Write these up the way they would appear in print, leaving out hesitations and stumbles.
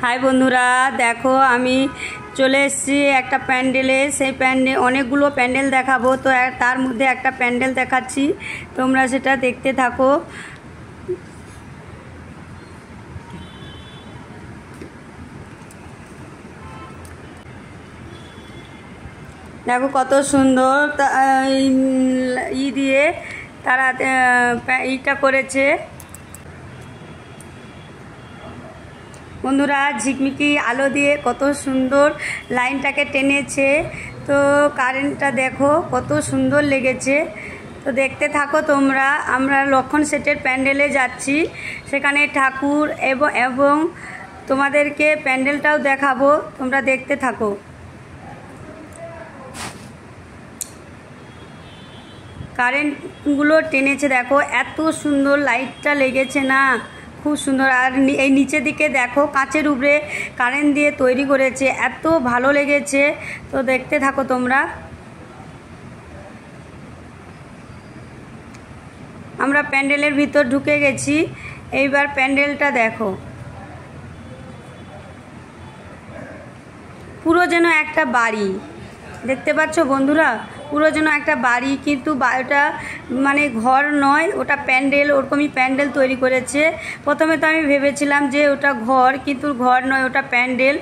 High বন্ধুরা, দেখো আমি চলে এসেছি একটা প্যান্ডেলে। সেই প্যান্ডেল অনেকগুলো প্যান্ডেল দেখাবো, তো তার মধ্যে একটা প্যান্ডেল দেখাচ্ছি, তোমরা সেটা দেখতে থাকো। দেখো কত সুন্দর দিয়ে তারা এইটা করেছে বন্ধুরা। ঝিকমিকি আলো দিয়ে কত সুন্দর লাইনটাকে টেনেছে, তো কারেন্টটা দেখো কত সুন্দর লেগেছে। তো দেখতে থাকো তোমরা। আমরা লক্ষণ সেটের প্যান্ডেলে যাচ্ছি, সেখানে ঠাকুর এবং তোমাদেরকে প্যান্ডেলটাও দেখাবো, তোমরা দেখতে থাকো। কারেন্টগুলো টেনেছে, দেখো এত সুন্দর লাইটটা লেগেছে না, খুব সুন্দর। আর এই নিচের দিকে দেখো কাঁচের উপরে কারেন্ট দিয়ে তৈরি করেছে, এত ভালো লেগেছে। তো দেখতে থাকো তোমরা। আমরা প্যান্ডেলের ভিতর ঢুকে গেছি, এইবার প্যান্ডেলটা দেখো। পুরো যেন একটা বাড়ি, দেখতে পাচ্ছ বন্ধুরা, পুরো যেন একটা বাড়ি, কিন্তু ওটা মানে ঘর নয়, ওটা প্যান্ডেল। ওরকমই প্যান্ডেল তৈরি করেছে। প্রথমে তো আমি ভেবেছিলাম যে ওটা ঘর, কিন্তু ঘর নয়, ওটা প্যান্ডেল।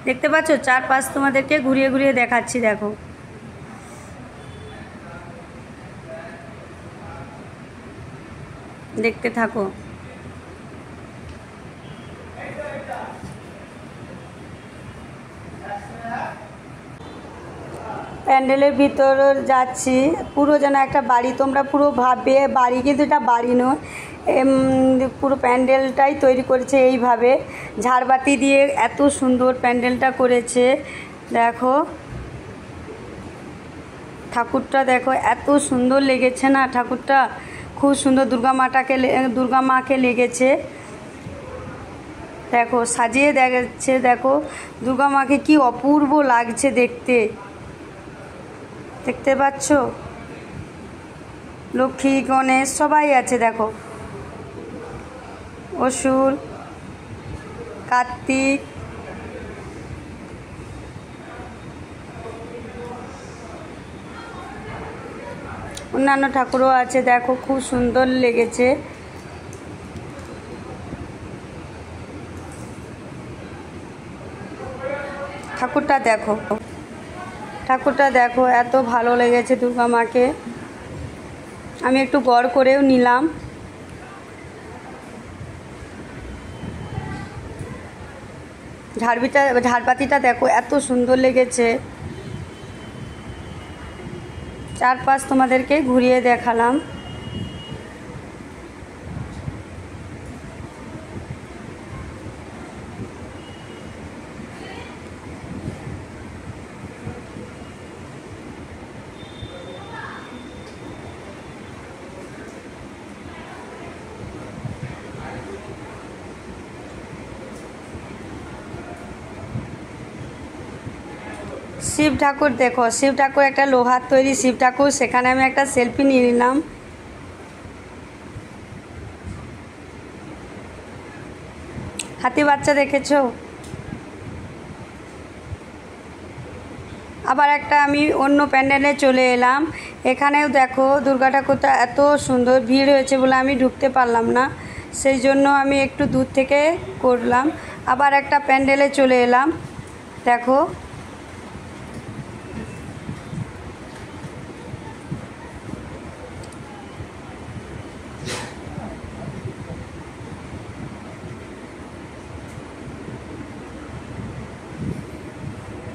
দেখতে পাচ্ছ, চারপাশ তোমাদেরকে ঘুরিয়ে ঘুরিয়ে দেখাচ্ছি, দেখো। দেখতে থাকো। প্যান্ডেলের ভিতর যাচ্ছি, পুরো যেন একটা বাড়ি। তোমরা পুরো ভাববে বাড়ি, কিন্তু এটা বাড়ি নয়, পুরো প্যান্ডেলটাই তৈরি করেছে এইভাবে। ঝাড়বাতি দিয়ে এত সুন্দর প্যান্ডেলটা করেছে, দেখো। ঠাকুরটা দেখো এত সুন্দর লেগেছে না, ঠাকুরটা খুব সুন্দর। দুর্গা মাকে লেগেছে, দেখো সাজিয়ে দেখাচ্ছে। দেখো দুর্গা মাকে কি অপূর্ব লাগছে দেখতে, দেখতে পাচ্ছ। লক্ষ্মী গণেশ সবাই আছে, দেখো। অসুর, কার্তিক, অন্যান্য ঠাকুরও আছে, দেখো খুব সুন্দর লেগেছে। ঠাকুরটা দেখো, ঠাকুরটা দেখো এত ভালো লেগেছে দুর্গা মাকে। আমি একটু গড় করেও নিলাম। ঝাড়বাতিটা দেখো এত সুন্দর লেগেছে। চারপাশ তোমাদেরকে ঘুরিয়ে দেখালাম। শিব ঠাকুর দেখো, শিব ঠাকুর একটা লোহার তৈরি শিব ঠাকুর, সেখানে আমি একটা সেলফি নিয়ে নিলাম। হাতি বাচ্চা দেখেছো। আবার একটা আমি অন্য প্যান্ডেলে চলে এলাম। এখানেও দেখো দুর্গা ঠাকুরটা এত সুন্দর, ভিড় হয়েছে বলে আমি ঢুকতে পারলাম না, সেই জন্য আমি একটু দূর থেকে করলাম। আবার একটা প্যান্ডেলে চলে এলাম, দেখো।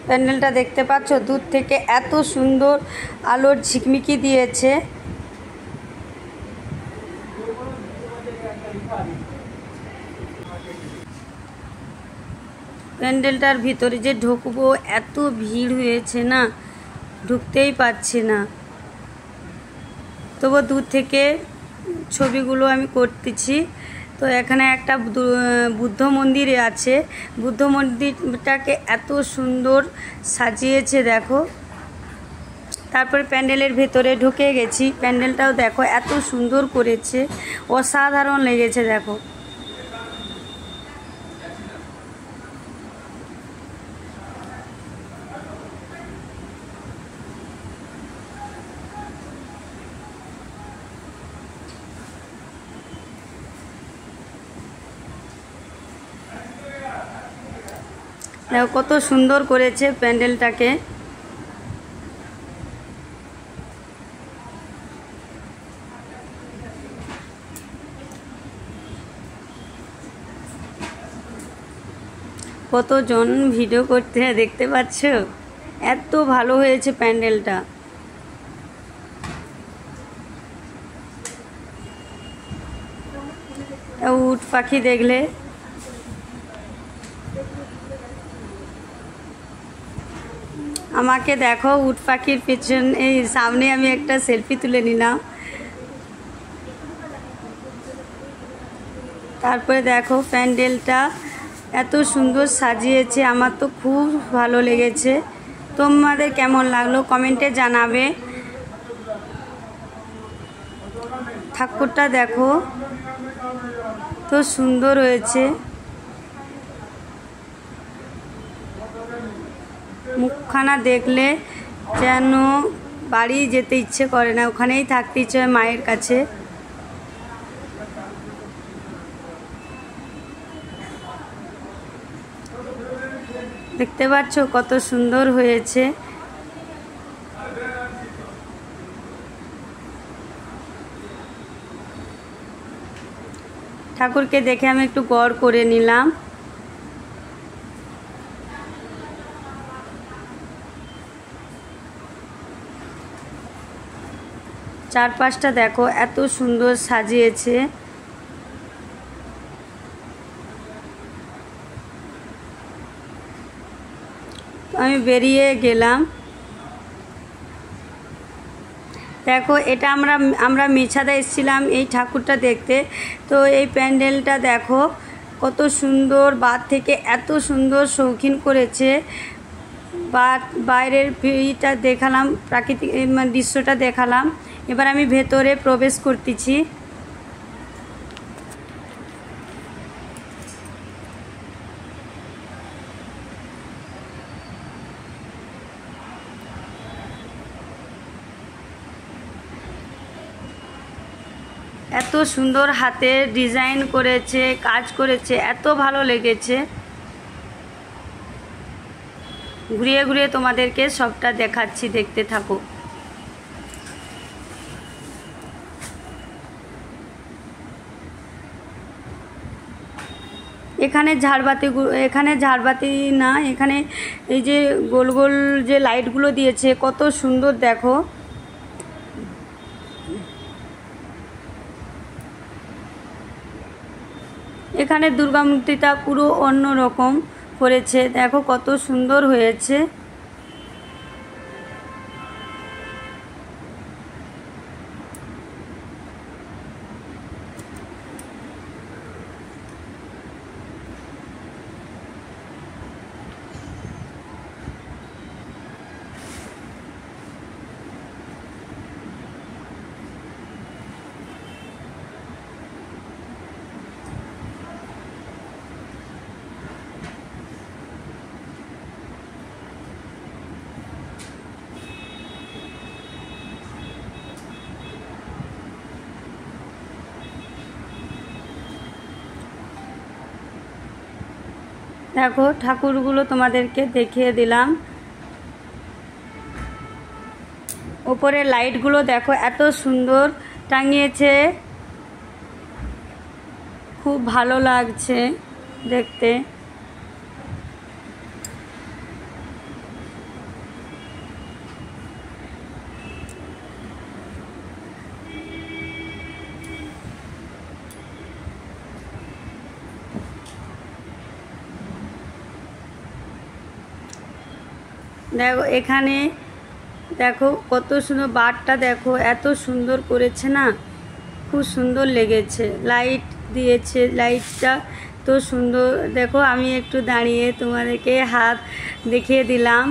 প্যান্ডেলটা দেখতে পাচ্ছ, দূর থেকে এত সুন্দর আলোর ঝিকমিকি দিয়েছে। প্যান্ডেলটার ভিতরে যে ঢুকবো, এত ভিড় হয়েছে না, ঢুকতেই পারছি না। তবু দূর থেকে ছবিগুলো আমি করতেছি। তো এখানে একটা বুদ্ধ মন্দির আছে, বুদ্ধ মন্দিরটাকে এত সুন্দর সাজিয়েছে, দেখো। তারপরে প্যান্ডেলের ভেতরে ঢুকে গেছি, প্যান্ডেলটাও দেখো এত সুন্দর করেছে, অসাধারণ লেগেছে, দেখো। দেখো কত সুন্দর করেছে প্যান্ডেলটাকে। কতজন ভিডিও করতে দেখতে পাচ্ছ, এত ভালো হয়েছে প্যান্ডেলটা। উট পাখি দেখলে আমাকে দেখো, উট পাখির পেছন এই সামনে আমি একটা সেলফি তুলে নিলাম। তারপরে দেখো প্যান্ডেলটা এত সুন্দর সাজিয়েছে, আমার তো খুব ভালো লেগেছে। তোমাদের কেমন লাগলো কমেন্টে জানাবে। ঠাকুরটা দেখো তো সুন্দর হয়েছে, মুখখানা দেখলে যেন বাড়ি যেতে ইচ্ছে করে না, ওখানেই থাকতে ইচ্ছে হয় মায়ের কাছে। দেখতে পাচ্ছ কত সুন্দর হয়েছে। ঠাকুরকে দেখে আমি একটু গড় করে নিলাম। চারপাশটা দেখো এত সুন্দর সাজিয়েছে। আমি বেরিয়ে গেলাম। দেখো এটা আমরা মিছাদা এসেছিলাম এই ঠাকুরটা দেখতে। তো এই প্যান্ডেলটা দেখো কত সুন্দর, বাইরে থেকে এত সুন্দর শৌখিন করেছে। বাইরের ভিউটা দেখালাম, প্রাকৃতিক দৃশ্যটা দেখালাম। এবার আমি ভেতরে প্রবেশ করতেছি। এত সুন্দর হাতে ডিজাইন করেছে, কাজ করেছে, এত ভালো লেগেছে। ঘুরিয়ে ঘুরিয়ে তোমাদেরকে সবটা দেখাচ্ছি, দেখতে থাকো। এখানে ঝাড়বাতি না, এখানে এই যে গোল গোল যে লাইটগুলো দিয়েছে কত সুন্দর দেখো। এখানে দুর্গা মূর্তিটা পুরো অন্য রকম করেছে, দেখো কত সুন্দর হয়েছে। দেখো ঠাকুরগুলো তোমাদেরকে দেখিয়ে দিলাম। উপরে লাইটগুলো দেখো এত সুন্দর টাঙিয়েছে, খুব ভালো লাগছে দেখতে। দেখো এখানে দেখো কত সুন্দর, বারটা দেখো এত সুন্দর করেছে না, খুব সুন্দর লেগেছে। লাইট দিয়েছে, লাইটটা তো সুন্দর। দেখো আমি একটু দাঁড়িয়ে তোমাদেরকে হাত দেখিয়ে দিলাম।